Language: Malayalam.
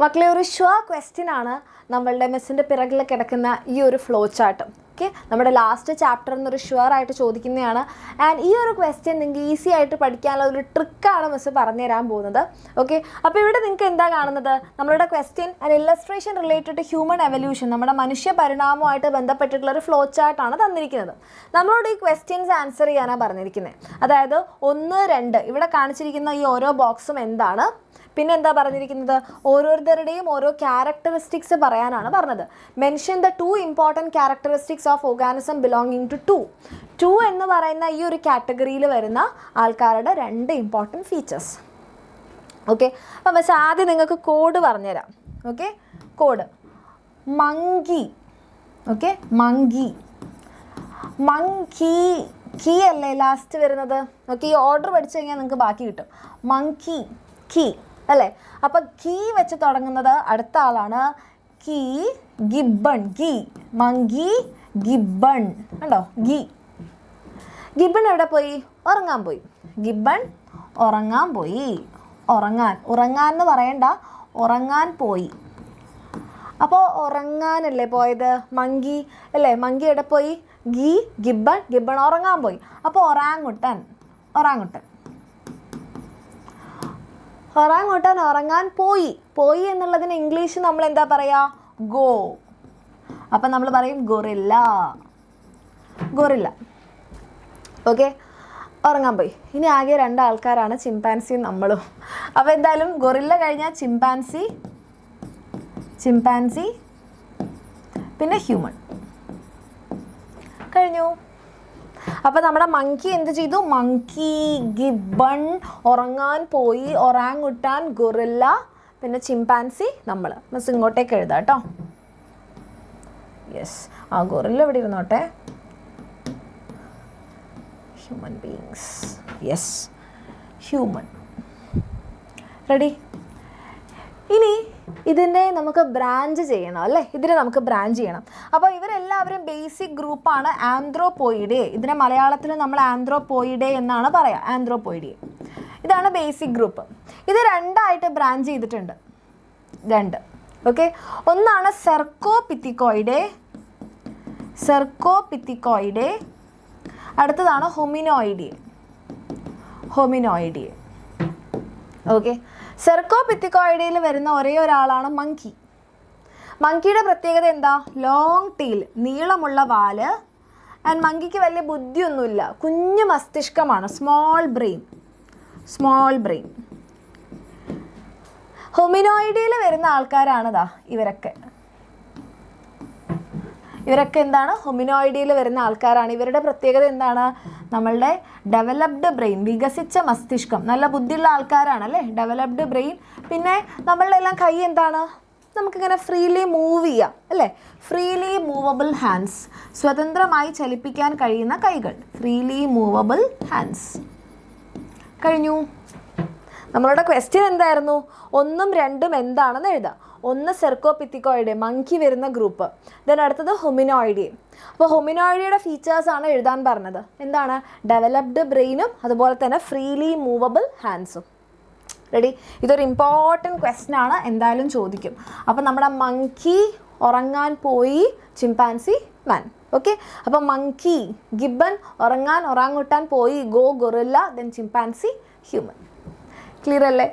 മക്കളെ ഒരു ഷുവർ ക്വസ്റ്റ്യൻ ആണ് നമ്മളുടെ മിസ്സിൻ്റെ പിറകിൽ കിടക്കുന്ന ഈ ഒരു ഫ്ലോ ചാർട്ട്. ഓക്കെ, നമ്മുടെ ലാസ്റ്റ് ചാപ്റ്ററിൽ നിന്നൊരു ഷുവർ ആയിട്ട് ചോദിക്കുന്നതാണ്. ആൻഡ് ഈ ഒരു ക്വസ്റ്റ്യൻ നിങ്ങൾക്ക് ഈസി ആയിട്ട് പഠിക്കാനുള്ള ഒരു ട്രിക്കാണ് മിസ് പറഞ്ഞു തരാൻ പോകുന്നത്. ഓക്കെ, അപ്പോൾ ഇവിടെ നിങ്ങൾക്ക് എന്താ കാണുന്നത്? നമ്മളുടെ question and illustration related to human evolution, നമ്മുടെ മനുഷ്യ പരിണാമവുമായിട്ട് ബന്ധപ്പെട്ടിട്ടുള്ള ഒരു ഫ്ലോ ചാർട്ടാണ് തന്നിരിക്കുന്നത്. നമ്മളോട് ഈ ക്വസ്റ്റ്യൻസ് ആൻസർ ചെയ്യാനാണ് പറഞ്ഞിരിക്കുന്നത്. അതായത് 1, 2 ഇവിടെ കാണിച്ചിരിക്കുന്ന ഈ ഓരോ ബോക്സും എന്താണ്, പിന്നെ എന്താ പറഞ്ഞിരിക്കുന്നത്, ഓരോരുത്തരുടെയും ഓരോ ക്യാരക്ടറിസ്റ്റിക്സ് പറയാനാണ് പറഞ്ഞത്. Mention the 2 important characteristics of organism belonging to 2 എന്ന് പറയുന്ന ഈ ഒരു കാറ്റഗറിയിൽ വരുന്ന ആൾക്കാരുടെ 2 ഇമ്പോർട്ടൻറ്റ് ഫീച്ചേഴ്സ്. ഓക്കെ, അപ്പം പക്ഷേ ആദ്യം നിങ്ങൾക്ക് കോഡ് പറഞ്ഞുതരാം. Okay, code monkey. Okay, monkey monkey key അല്ലേ ലാസ്റ്റ് വരുന്നത്. ഓക്കെ, ഈ ഓർഡർ പഠിച്ചു കഴിഞ്ഞാൽ നിങ്ങൾക്ക് ബാക്കി കിട്ടും. മങ്കി കീ അല്ലേ. അപ്പം കീ വെച്ച് തുടങ്ങുന്നത് അടുത്ത ആളാണ്. Key gibbon. Key monkey gibbon കണ്ടോ. ഗിബൺ എവിടെ പോയി? ഉറങ്ങാൻ പോയി. ഗിബൺ ഉറങ്ങാൻ പോയി. ഉറങ്ങാൻ എന്ന് പറയണ്ട, ഉറങ്ങാൻ പോയി. അപ്പോൾ ഉറങ്ങാനല്ലേ പോയത് മങ്കി അല്ലേ. മങ്കി എവിടെ പോയി? ഗിബൺ ഉറങ്ങാൻ പോയി. അപ്പോൾ ഒറാങ്ങുട്ടൻ ഉറങ്ങാൻ പോയി എന്നുള്ളതിന് ഇംഗ്ലീഷ് നമ്മൾ എന്താ പറയുക? ഗോ. അപ്പം നമ്മൾ പറയും ഗൊറില്ല. ഓക്കെ, ഉറങ്ങാൻ പോയി. ഇനി ആകെ 2 ആൾക്കാരാണ്, ചിമ്പാൻസിയും നമ്മളും. അപ്പോൾ എന്തായാലും ഗൊറില്ല കഴിഞ്ഞാൽ ചിമ്പാൻസി പിന്നെ ഹ്യൂമൻ കഴിഞ്ഞു. അപ്പോൾ നമ്മുടെ മങ്കി എന്ത് ചെയ്തു? മങ്കി ഗിബൺ ഉറങ്ങാൻ പോയി, ഒറാങ്ങുട്ടാൻ ഗൊറില്ല പിന്നെ ചിമ്പാൻസി നമ്മൾ. മിസ് ഇങ്ങോട്ടേക്ക് എഴുതാം കേട്ടോ. യെസ്, ആ ഗൊറില്ല ഇവിടെ ഇരുന്നോട്ടെ. Human beings. Yes, human. Ready? ഇനി ഇതിനെ നമുക്ക് ബ്രാഞ്ച് ചെയ്യണം അല്ലേ. അപ്പോൾ ഇവരെല്ലാവരും ബേസിക് ഗ്രൂപ്പാണ് ആന്ത്രോപോയിഡേ. ഇതിനെ മലയാളത്തിൽ നമ്മൾ ആന്ത്രോപോയിഡേ എന്നാണ് പറയുക. ആന്ത്രോപോയിഡേ ഇതാണ് ബേസിക് ഗ്രൂപ്പ്. ഇത് 2 ആയിട്ട് ബ്രാഞ്ച് ചെയ്തിട്ടുണ്ട്. 2. ഓക്കെ, ഒന്നാണ് സെർക്കോപിത്തിക്കോയിഡേ, അടുത്തതാണ് ഹൊമിനോയിഡേ. ഓക്കെ, സെർക്കോപിത്തിക്കോയിഡയിൽ വരുന്ന ഒരേ ഒരാളാണ് മങ്കി. മങ്കിയുടെ പ്രത്യേകത എന്താ? ലോങ് ടീൽ, നീളമുള്ള വാല്. ആൻഡ് മങ്കിക്ക് വലിയ ബുദ്ധിയൊന്നുമില്ല, കുഞ്ഞു മസ്തിഷ്കമാണ്, സ്മോൾ ബ്രെയിൻ. ഹൊമിനോയിഡയിൽ വരുന്ന ആൾക്കാരാണിതാ ഇവരൊക്കെ എന്താണ്? ഹൊമിനോയിഡയിൽ വരുന്ന ആൾക്കാരാണ്. ഇവരുടെ പ്രത്യേകത എന്താണ്? നമ്മളുടെ ഡെവലപ്ഡ് ബ്രെയിൻ, വികസിച്ച മസ്തിഷ്കം, നല്ല ബുദ്ധിയുള്ള ആൾക്കാരാണ് അല്ലേ. Developed brain. പിന്നെ നമ്മളുടെ എല്ലാം കൈ എന്താണ്? നമുക്കിങ്ങനെ ഫ്രീലി മൂവ് ചെയ്യാം അല്ലേ. ഫ്രീലി മൂവബിൾ ഹാൻഡ്സ്, സ്വതന്ത്രമായി ചലിപ്പിക്കാൻ കഴിയുന്ന കൈകൾ. ഫ്രീലി മൂവബിൾ ഹാൻഡ്സ് കഴിഞ്ഞു. നമ്മളുടെ ക്വസ്റ്റ്യൻ എന്തായിരുന്നു? 1ഉം 2ഉം എന്താണെന്ന് എഴുതാം. 1 സെർക്കോപിത്തിക്കോയിഡേ, മങ്കി വരുന്ന ഗ്രൂപ്പ്. ദെൻ അടുത്തത് ഹൊമിനോയിഡേ. അപ്പോൾ ഹൊമിനോയിഡയുടെ ഫീച്ചേഴ്സാണ് എഴുതാൻ പറഞ്ഞത്. എന്താണ്? ഡെവലപ്ഡ് ബ്രെയിനും അതുപോലെ തന്നെ ഫ്രീലി മൂവബിൾ ഹാൻഡ്സും. റെഡി? ഇതൊരു ഇമ്പോർട്ടൻറ്റ് ക്വസ്റ്റ്യൻ ആണ്, എന്തായാലും ചോദിക്കും. അപ്പോൾ നമ്മുടെ മങ്കി ഉറങ്ങാൻ പോയി, ചിമ്പാൻസി മാൻ. ഓക്കെ, അപ്പോൾ മങ്കി ഗിബൺ ഒറാങ്ങുട്ടാൻ പോയി, guerrilla, then chimpanzee human. Clear അല്ലേ?